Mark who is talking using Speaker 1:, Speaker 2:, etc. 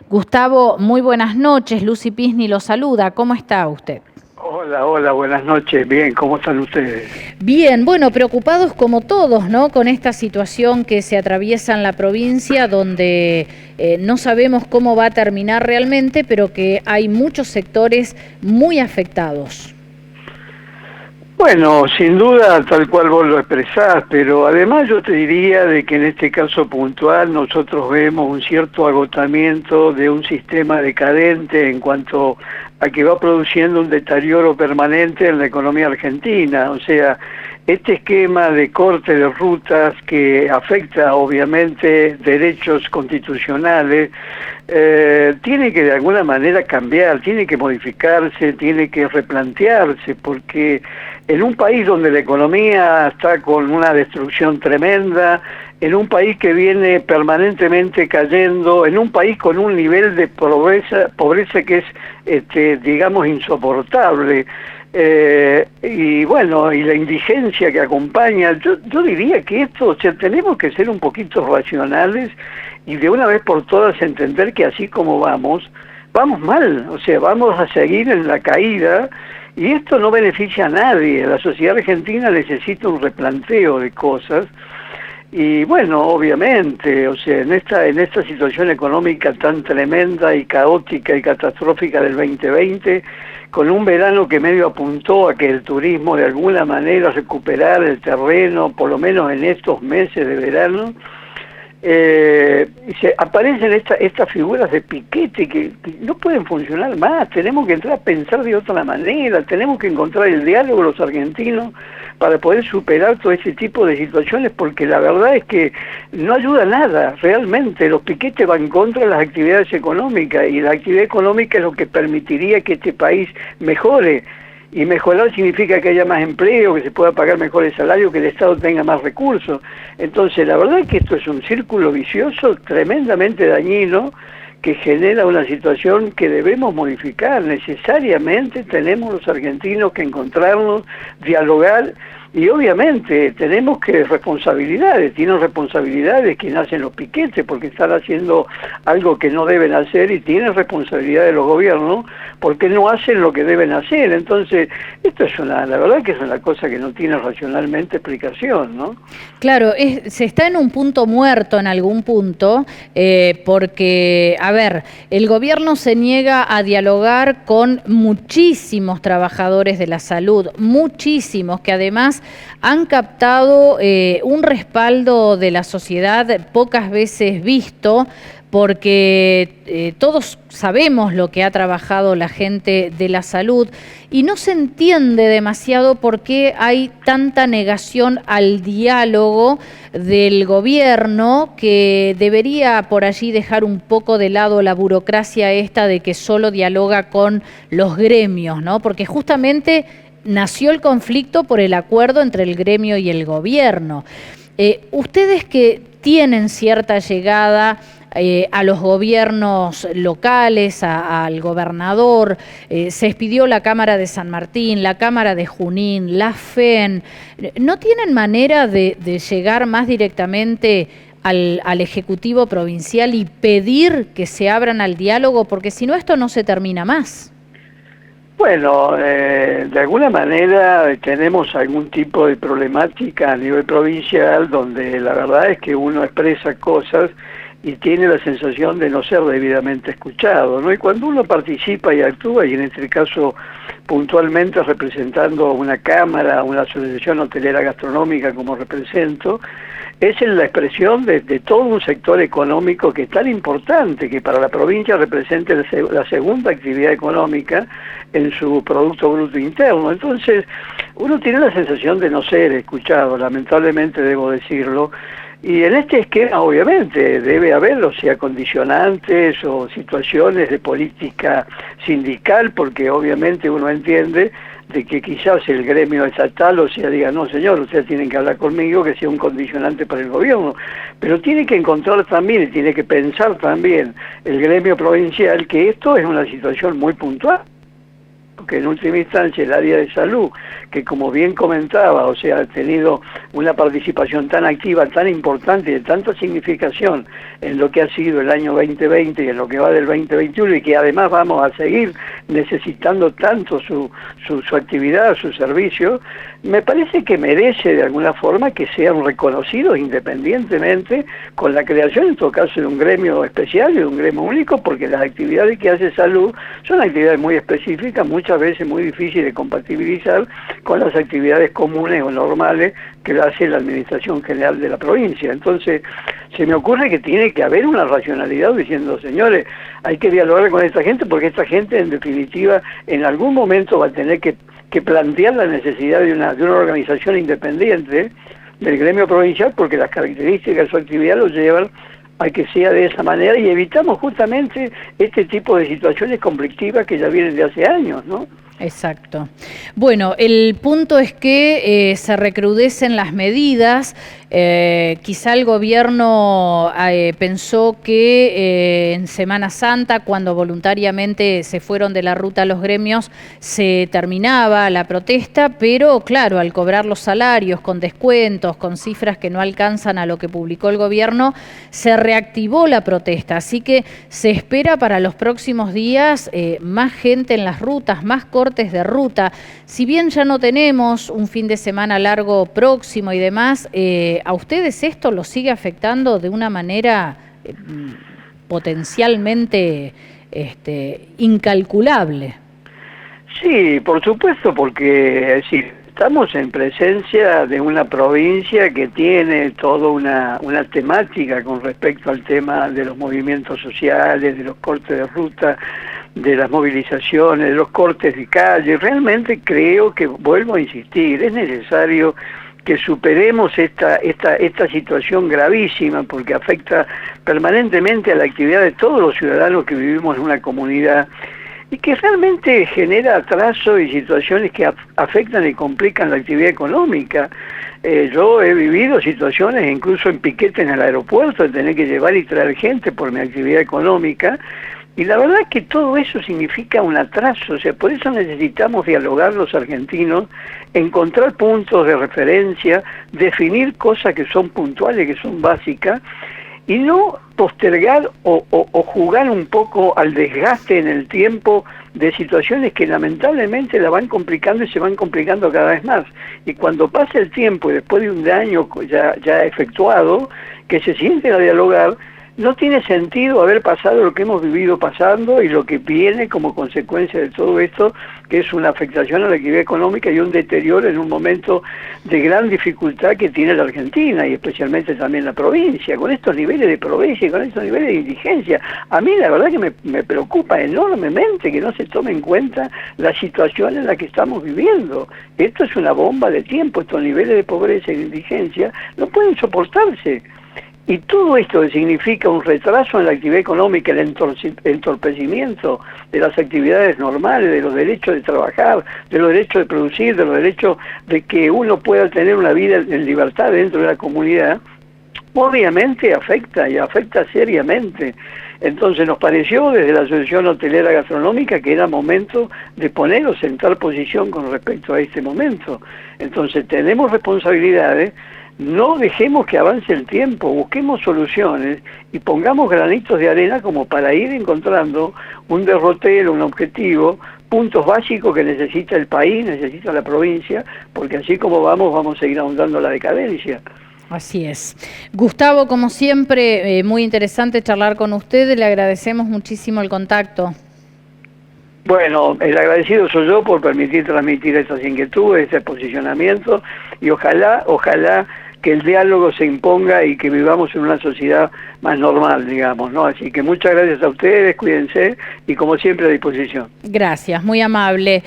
Speaker 1: Gustavo, muy buenas noches. Lucy Pisni lo saluda. ¿Cómo está usted?
Speaker 2: Hola, buenas noches. Bien, ¿cómo están ustedes?
Speaker 1: Bien, bueno, preocupados como todos, ¿no? Con esta situación que se atraviesa en la provincia, donde no sabemos cómo va a terminar realmente, pero que hay muchos sectores muy afectados.
Speaker 2: Bueno, sin duda, tal cual vos lo expresás, pero además yo te diría de que en este caso puntual nosotros vemos un cierto agotamiento de un sistema decadente en cuanto a que va produciendo un deterioro permanente en la economía argentina. O sea, este esquema de corte de rutas que afecta obviamente derechos constitucionales, tiene que de alguna manera cambiar, tiene que modificarse, tiene que replantearse, porque en un país donde la economía está con una destrucción tremenda, en un país que viene permanentemente cayendo, en un país con un nivel de pobreza que es, digamos, insoportable, y bueno, y la indigencia que acompaña, yo diría que esto, o sea, tenemos que ser un poquito racionales y de una vez por todas entender que así como vamos mal, o sea, vamos a seguir en la caída y esto no beneficia a nadie. La sociedad argentina necesita un replanteo de cosas y bueno, obviamente, o sea, en esta situación económica tan tremenda y caótica y catastrófica del 2020, con un verano que medio apuntó a que el turismo de alguna manera recuperara el terreno, por lo menos en estos meses de verano, aparecen estas figuras de piquete que no pueden funcionar más. Tenemos que entrar a pensar de otra manera, tenemos que encontrar el diálogo los argentinos para poder superar todo ese tipo de situaciones, porque la verdad es que no ayuda a nada, realmente. Los piquetes van contra las actividades económicas y la actividad económica es lo que permitiría que este país mejore. Y mejorar significa que haya más empleo, que se pueda pagar mejores salarios, que el Estado tenga más recursos. Entonces, la verdad es que esto es un círculo vicioso tremendamente dañino que genera una situación que debemos modificar. Necesariamente tenemos los argentinos que encontrarnos, dialogar y obviamente tenemos que tienen responsabilidades quienes hacen los piquetes porque están haciendo algo que no deben hacer y tienen responsabilidades los gobiernos porque no hacen lo que deben hacer. Entonces, esto es la verdad que es una cosa que no tiene racionalmente explicación, ¿no?
Speaker 1: Claro, se está en un punto muerto en algún punto, porque, a ver, el gobierno se niega a dialogar con muchísimos trabajadores de la salud, muchísimos, que además han captado un respaldo de la sociedad pocas veces visto, porque todos sabemos lo que ha trabajado la gente de la salud y no se entiende demasiado por qué hay tanta negación al diálogo del gobierno, que debería por allí dejar un poco de lado la burocracia esta de que solo dialoga con los gremios, ¿no? Porque justamente nació el conflicto por el acuerdo entre el gremio y el gobierno. Ustedes que tienen cierta llegada a los gobiernos locales, al gobernador, se expidió la Cámara de San Martín, la Cámara de Junín, la FEN, ¿no tienen manera de llegar más directamente al Ejecutivo Provincial y pedir que se abran al diálogo? Porque si no, esto no se termina más.
Speaker 2: Bueno, de alguna manera tenemos algún tipo de problemática a nivel provincial donde la verdad es que uno expresa cosas y tiene la sensación de no ser debidamente escuchado, ¿no? Y cuando uno participa y actúa, y en este caso puntualmente representando una cámara, una asociación hotelera gastronómica como represento, es en la expresión de todo un sector económico que es tan importante, que para la provincia representa la segunda actividad económica en su Producto Bruto Interno. Entonces, uno tiene la sensación de no ser escuchado, lamentablemente debo decirlo, y en este esquema obviamente debe haber, o sea, condicionantes o situaciones de política sindical, porque obviamente uno entiende de que quizás el gremio estatal, o sea, diga, no señor, ustedes tienen que hablar conmigo, que sea un condicionante para el gobierno, pero tiene que encontrar también y tiene que pensar también el gremio provincial que esto es una situación muy puntual. que en última instancia el área de salud, que como bien comentaba, o sea, ha tenido una participación tan activa, tan importante y de tanta significación en lo que ha sido el año 2020 y en lo que va del 2021, y que además vamos a seguir necesitando tanto su actividad, su servicio, me parece que merece de alguna forma que sean reconocidos independientemente, con la creación en todo caso de un gremio especial y de un gremio único, porque las actividades que hace salud son actividades muy específicas, muchas veces muy difíciles de compatibilizar con las actividades comunes o normales que hace la Administración General de la provincia. Entonces, se me ocurre que tiene que haber una racionalidad diciendo, señores, hay que dialogar con esta gente, porque esta gente en definitiva en algún momento va a tener que plantear la necesidad de una organización independiente del gremio provincial, porque las características de su actividad lo llevan a que sea de esa manera, y evitamos justamente este tipo de situaciones conflictivas que ya vienen de hace años, ¿no?
Speaker 1: Exacto. Bueno, el punto es que se recrudecen las medidas. Quizá el gobierno pensó que en Semana Santa, cuando voluntariamente se fueron de la ruta los gremios, se terminaba la protesta, pero claro, al cobrar los salarios con descuentos, con cifras que no alcanzan a lo que publicó el gobierno, se reactivó la protesta. Así que se espera para los próximos días más gente en las rutas, más cortes de ruta. Si bien ya no tenemos un fin de semana largo próximo y demás, ¿a ustedes esto los sigue afectando de una manera potencialmente incalculable?
Speaker 2: Sí, por supuesto, porque sí, estamos en presencia de una provincia que tiene toda una temática con respecto al tema de los movimientos sociales, de los cortes de ruta, de las movilizaciones, de los cortes de calle. Realmente creo que, vuelvo a insistir, es necesario que superemos esta situación gravísima, porque afecta permanentemente a la actividad de todos los ciudadanos que vivimos en una comunidad, y que realmente genera atraso y situaciones que afectan y complican la actividad económica. Yo he vivido situaciones, incluso en piquete en el aeropuerto, de tener que llevar y traer gente por mi actividad económica, y la verdad es que todo eso significa un atraso. O sea, por eso necesitamos dialogar los argentinos, encontrar puntos de referencia, definir cosas que son puntuales, que son básicas, y no postergar o jugar un poco al desgaste en el tiempo de situaciones que lamentablemente la van complicando y se van complicando cada vez más. Y cuando pase el tiempo y después de un daño ya efectuado, que se sienten a dialogar, no tiene sentido haber pasado lo que hemos vivido pasando y lo que viene como consecuencia de todo esto, que es una afectación a la actividad económica y un deterioro en un momento de gran dificultad que tiene la Argentina y especialmente también la provincia, con estos niveles de pobreza y con estos niveles de indigencia. A mí la verdad que me preocupa enormemente que no se tome en cuenta la situación en la que estamos viviendo. Esto es una bomba de tiempo, estos niveles de pobreza y de indigencia no pueden soportarse. Y todo esto que significa un retraso en la actividad económica, el entorpecimiento de las actividades normales, de los derechos de trabajar, de los derechos de producir, de los derechos de que uno pueda tener una vida en libertad dentro de la comunidad, obviamente afecta y afecta seriamente. Entonces nos pareció desde la Asociación Hotelera Gastronómica que era momento de poner o sentar posición con respecto a este momento. Entonces tenemos responsabilidades. No dejemos que avance el tiempo, busquemos soluciones y pongamos granitos de arena como para ir encontrando un derrotero, un objetivo, puntos básicos que necesita el país, necesita la provincia, porque así como vamos a seguir ahondando la decadencia.
Speaker 1: Así es. Gustavo, como siempre, muy interesante charlar con usted, le agradecemos muchísimo el contacto.
Speaker 2: Bueno, el agradecido soy yo por permitir transmitir estas inquietudes, este posicionamiento, y ojalá que el diálogo se imponga y que vivamos en una sociedad más normal, digamos, ¿no? Así que muchas gracias a ustedes, cuídense y como siempre a disposición.
Speaker 1: Gracias, muy amable.